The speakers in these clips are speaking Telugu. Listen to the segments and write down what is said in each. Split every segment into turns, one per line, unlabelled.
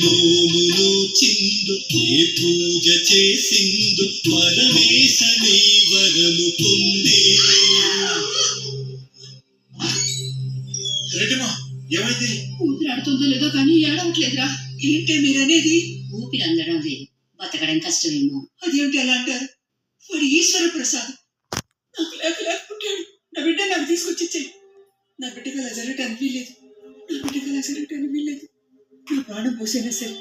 నోమును చిందు ఏ పూజ చేసిందు పరమేశ నీ వరము పొంది.
రెడ్డిమా ఏమైంది?
ఊపిరాడుతుందో లేదో కానీ ఏడవట్లేదురా.
ఏంటే మీరనేది?
ఊపిరి అందడం లేదు, బతకడం కష్టమేమో.
అదేమిటి అలా అంటారు? వాడు ఈశ్వర ప్రసాద్. నాకు లేకుంటాడు. నా బిడ్డ నాకు తీసుకొచ్చిచ్చాయి. నా బిడ్డకు అలా జరగటానికి వీల్లేదు. నా ప్రాణం పోసైనా సరే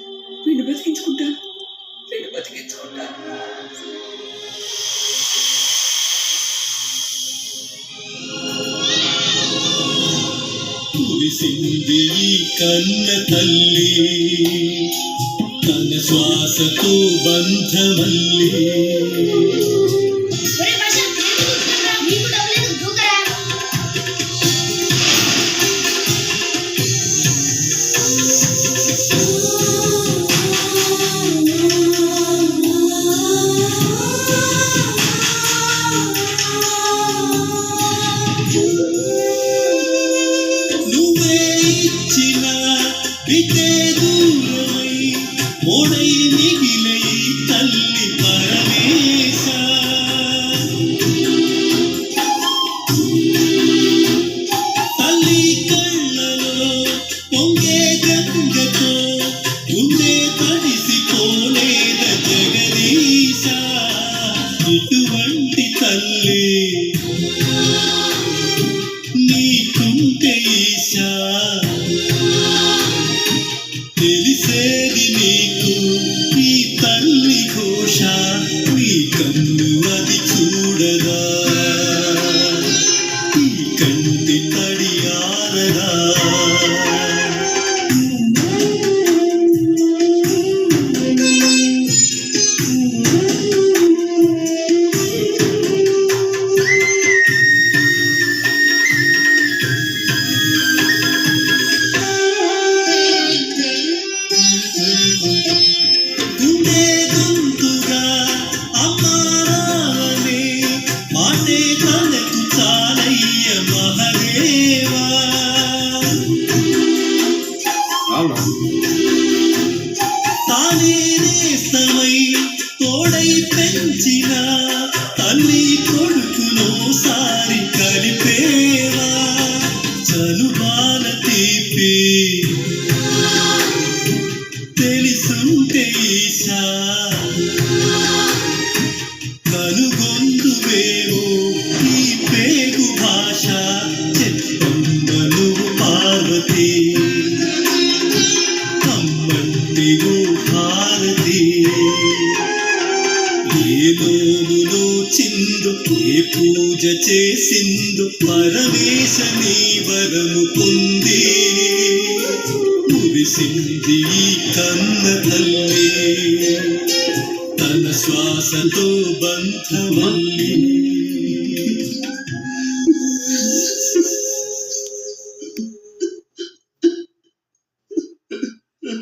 వీడిని బతికించుకుంటాను.
కురిసింది ఈ కన్న తల్లి తన శ్వాసతో బంధమల్లి. వితే దూరమై ఓడై మిగిలై తల్లి పరమేశ. తల్లి కళ్ళలో పొంగే గంగతో గుండె తడిసిపోలేద జగదీశ. ఇటువంటి తల్లి నీకుంటే ఈశా. తెలిసేది నీకు ఈ తల్లి ఘోష, నీ కన్ను అది చూడదా, ఈ కంటి తడి ఆరదా. తానేస్తమై తోడై పెంచిన తల్లి కొడుకును సారి కలిపేవా. చనుబాల తీపి తెలుసుంటే ఈశా. కనుగొందువేమో ఈ పేగు భాష చెప్పమ్మను పార్వతి. భారతి ఏ నోమును చిందు ఏ పూజ చేసిందు పరమేశ నీ వరము పొంది. మురిసింది ఈ కన్న తల్లి తన శ్వాసతో బంధమల్లి.